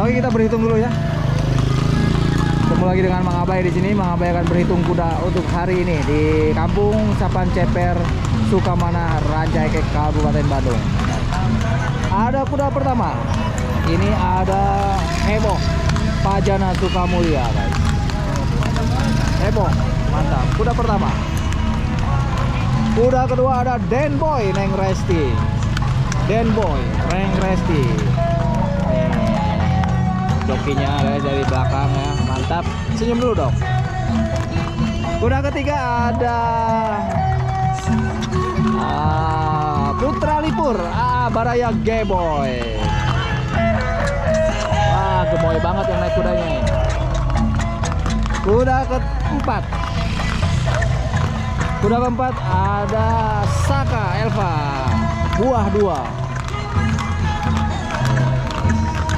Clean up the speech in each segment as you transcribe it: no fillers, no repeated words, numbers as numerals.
Oke, kita berhitung dulu ya. Ketemu lagi dengan Mang Abai di sini. Mang Abai akan berhitung kuda untuk hari ini di Kampung Sapan Ceper, Sukamana, Rancaikek, Kabupaten Bandung. Ada kuda pertama. Ini ada Heboh Pajana Sukamulya, guys. Heboh, mantap. Kuda pertama. Kuda kedua ada Denboy Neng Resti. Denboy Neng Resti. Jokinya guys dari belakang ya, mantap. Senyum dulu dong. Kuda ketiga ada Putra Lipur, Baraya Geboy. Wah, gemoy banget yang naik kudanya. Kuda keempat. Kuda keempat ada Saka Elva, buah dua.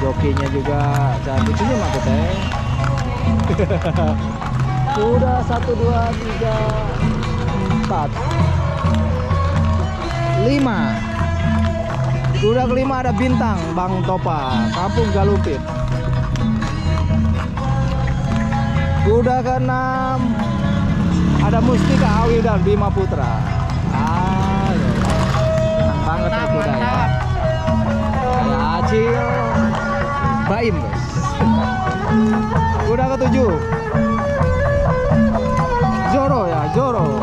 Jokinya juga cantik, senyum aku teh. Kuda 1, 2, 3, 4, 5. Kuda kelima ada Bintang Bang Topa, Kampung Galumpit. Kuda keenam ada Mustika Awi dan Bima Putra. Senang banget nih kuda ya. Ada Acil Baim, guys. Kuda ketujuh Zoro ya, Zoro.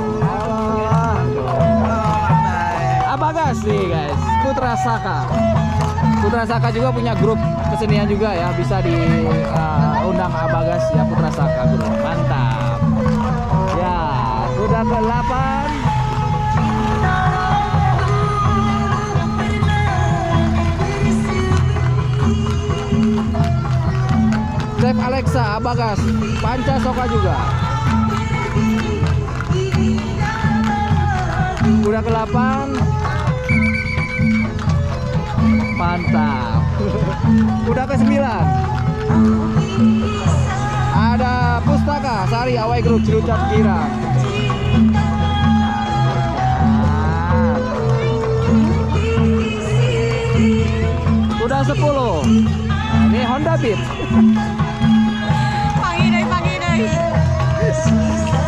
Abagas nih guys, Putra Saka. Putra Saka juga punya grup kesenian juga ya, bisa diundang Abagas ya, Putra Saka grup. Mantap. Ya, kuda ke-8 Chef Alexa Abagas, Panca Soka juga. Kuda ke-8 mantap. Kuda ke-9 ada Pustaka Sari Awai Grup Cirucat Girang. Kuda 10 ini Honda Beat. Pagi deh.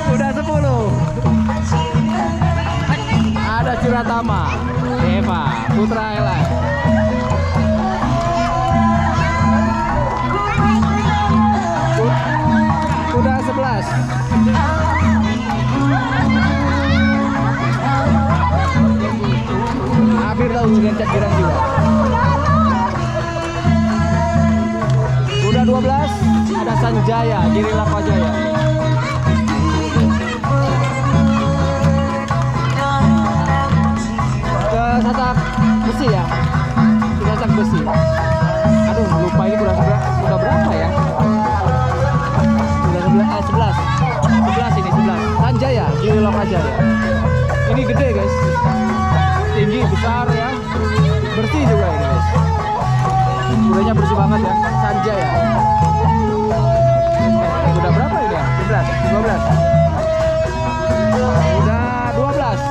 Kuda 10 ada Ciratama Eva Putra Ella. Kuda 11 Abir tahu Cirucat Girang juga. Kuda 12 ada Sanjaya Girila Pajaya. Ke Sasak Besi ya, ke Sasak Besi. Aduh lupa ini kuda berapa ya. Kuda 11 ini 11 Sanjaya Girila Pajaya. Ini gede guys, tinggi besar ya, bersih juga ini guys. Kudanya bersih banget ya, Sanjaya. Kuda berapa ini ya? 11, 12. Kuda 12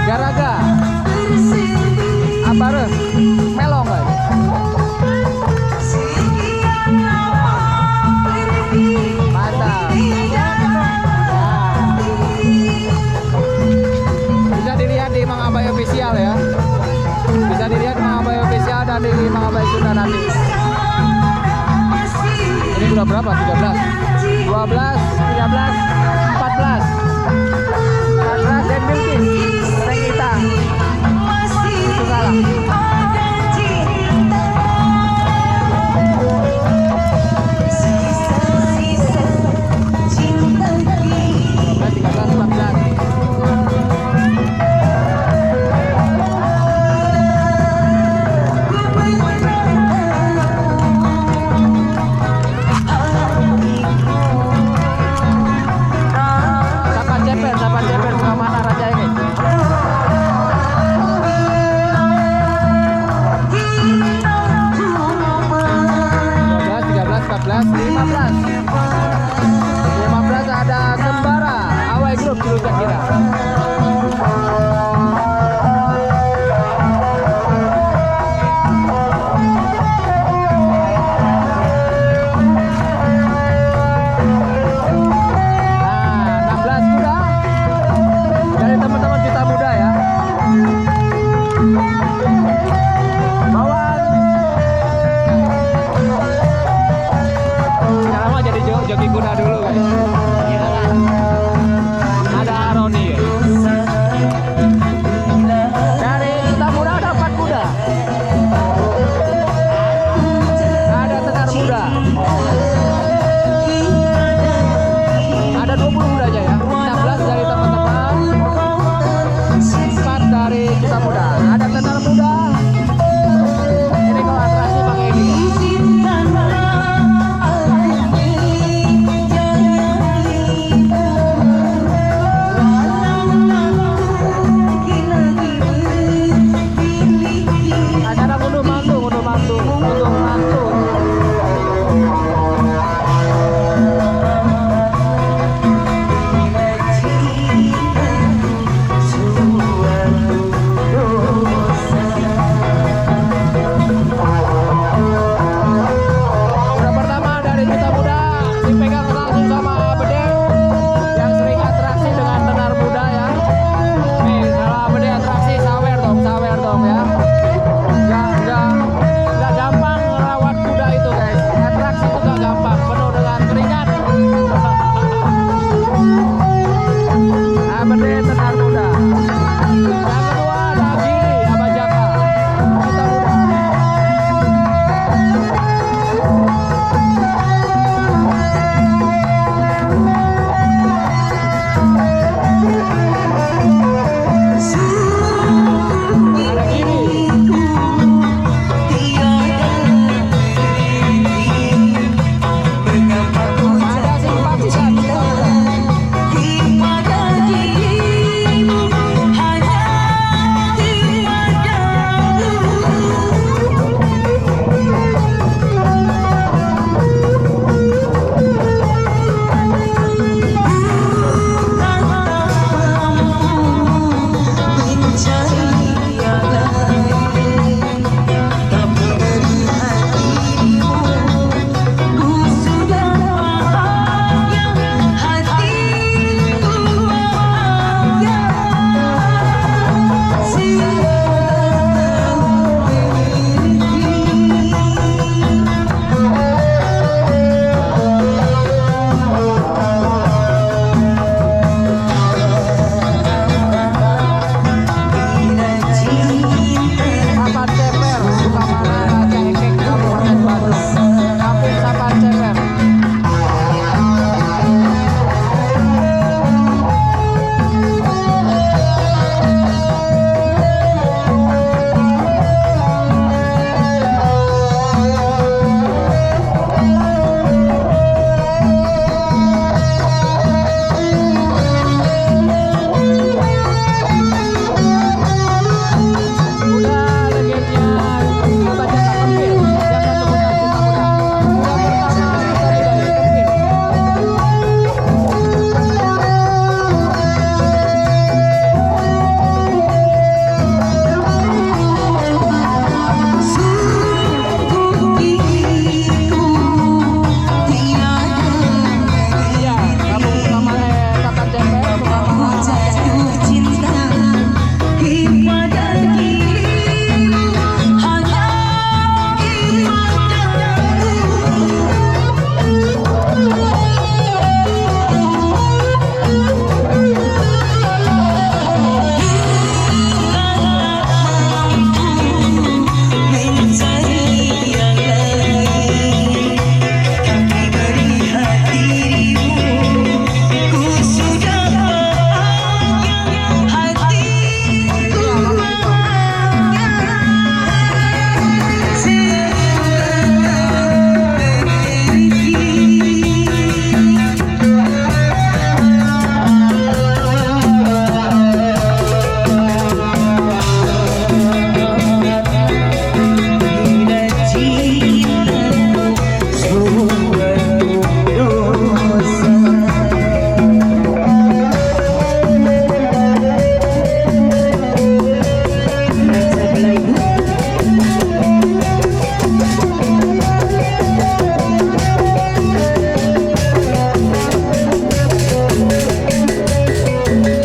Garaga Abare Melong guys. Mantap. Bisa dilihat di Mang Abai Official ya. Bisa dilihat Mang Abai Official dan di Mang Abai Sunda nanti. Ini kuda berapa? 13, 12, 13, 14 dan Bilkis Reng Itang. Itu salah. 15 ada Sembara Awai Grup Cirucat Girang.